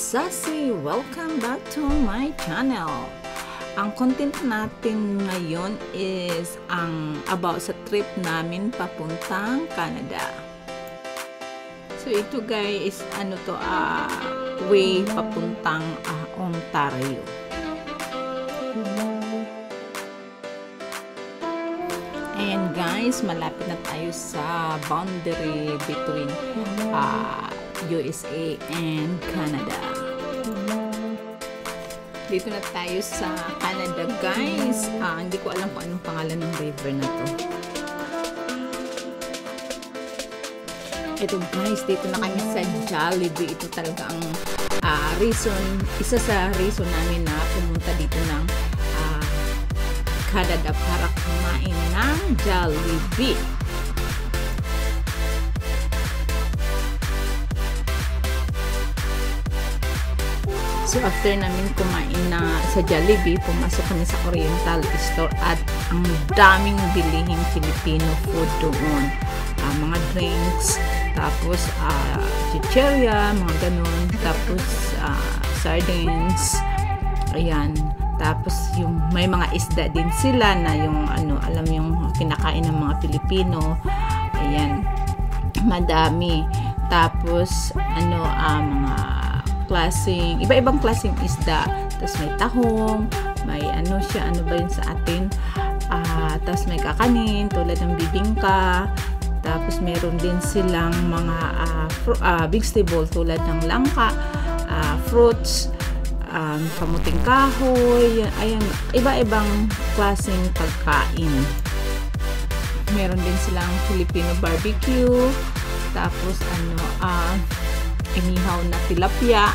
Sassy! Welcome back to my channel. Ang content natin ngayon is about sa trip namin papuntang Canada. So ito guys, way papuntang Ontario. And guys, malapit na tayo sa boundary between USA and Canada. Dito na tayo sa Canada guys. Hindi ko alam kung anong pangalan ng river na to. Ito guys, dito na kami sa Jollibee. Ito talaga ang isa sa reason namin na pumunta dito ng Canada para kumain ng Jollibee. So after namin kumain na sa Jollibee, pumasok kami sa Oriental Store at ang daming bilihing Filipino food doon. Mga drinks, tapos chicheria, mga ganun, tapos sardines, ayan. Tapos yung may mga isda din sila na yung alam yung kinakain ng mga Pilipino. Ayan. Madami. Tapos mga klaseng, iba-ibang klaseng isda. Tapos may tahong, may ano ba yun sa atin? Tapos may kakanin, tulad ng bibingka. Tapos meron din silang mga vegetable tulad ng langka, fruits, kamuting kahoy, ayan, iba-ibang klaseng pagkain. Meron din silang Filipino barbecue. Tapos inihaw na tilapia.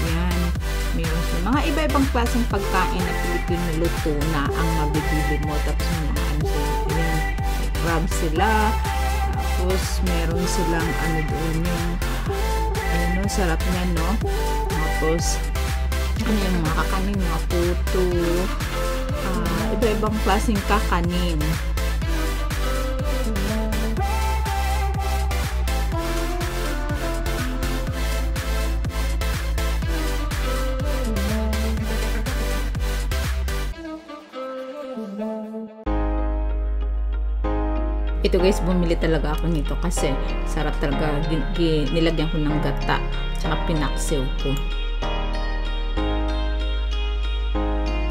Yan. Meron sa mga iba-ibang klaseng pagkain na Pilipino luto na ang mabibili mo. Tapos mga ayan, may crab sila. Tapos meron silang doon yung sarap niya, no? Tapos yung mga kakanin, mga puto, iba-ibang klaseng kakanin. Ito guys, bumili talaga ako nito kasi sarap talaga. Nilagyan ko ng gata tsaka pinaksiw ko.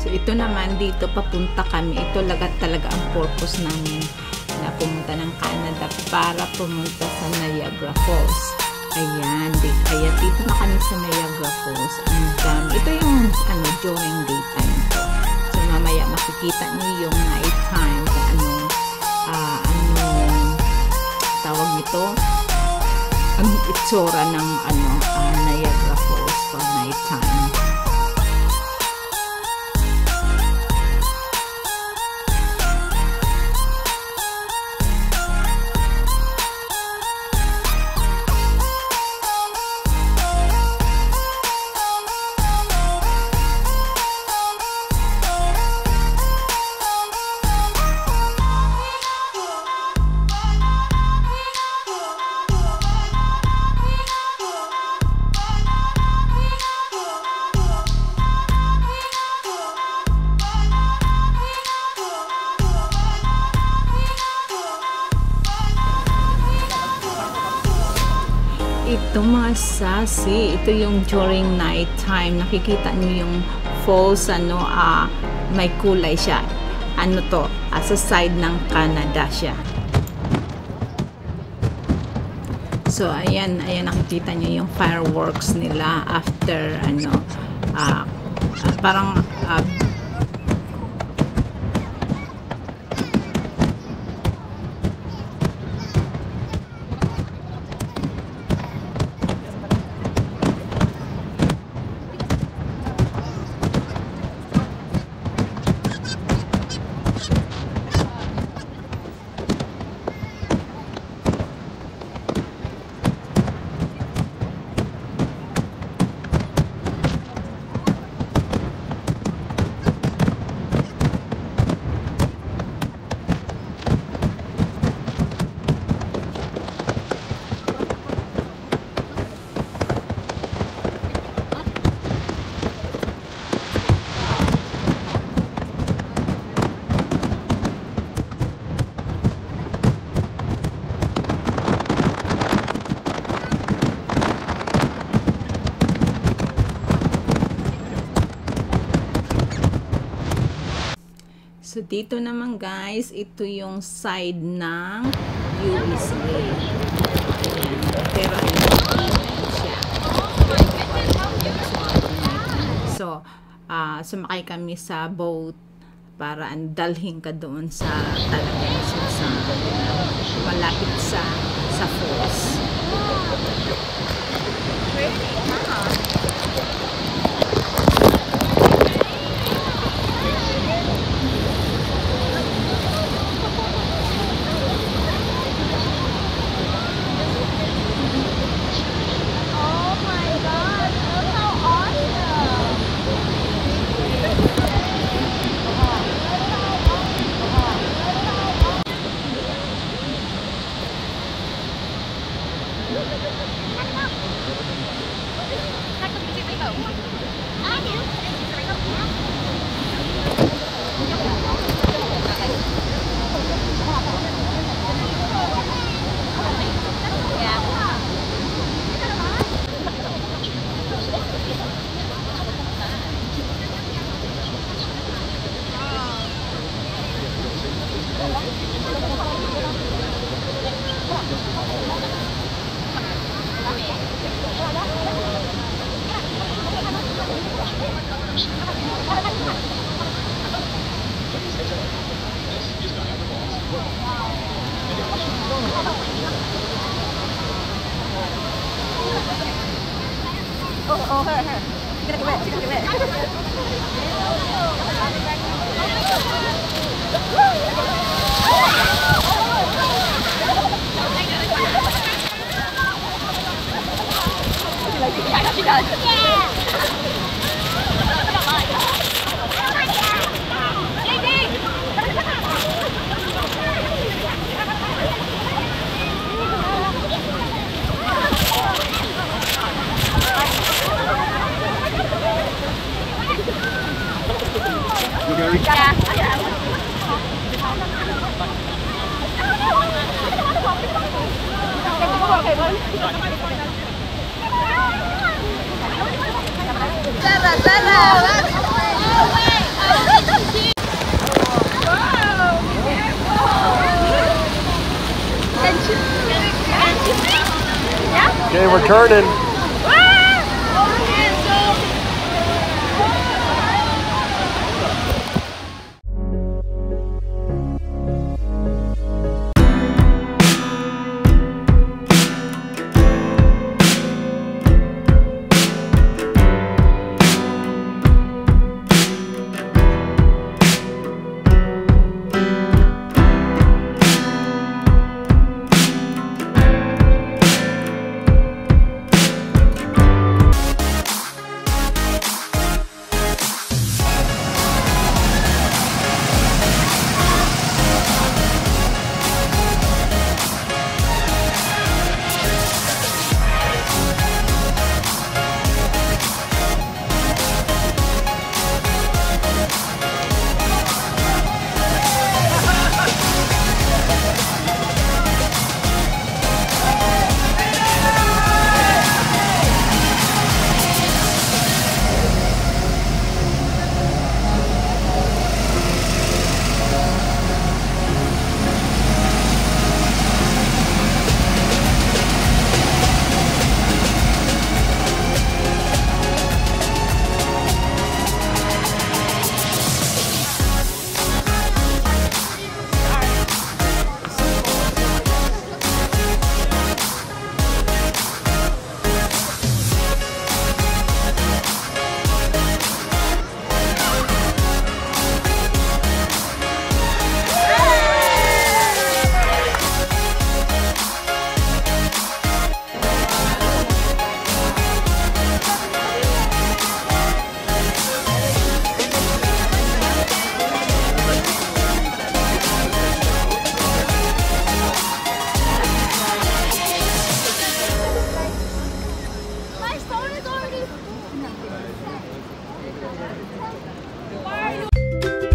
So ito naman, dito papunta kami. Ito talaga ang purpose namin na pumunta ng Canada para pumunta sa Niagara Falls. Ayan, kaya dito na kami sa Niagara Falls. Ito yung during daytime ko. So mamaya makikita niyo yung nighttime kung tawag nito, ang itsura ng Niagara Falls for nighttime. Ito mga sassy, ito yung during night time. Nakikita niyo yung falls, may kulay siya. Sa side ng Canada siya. So ayan nakikita niyo yung fireworks nila after parang dito naman guys, ito yung side ng USA. Ayan. Pero ayan siya. So, sumakay kami sa boat para dalhin ka doon sa talagang sa malapit sa falls. Oh, her. She's gonna get wet. She's gonna get wet. I know she does. Yeah. Okay, we're turning. Why are you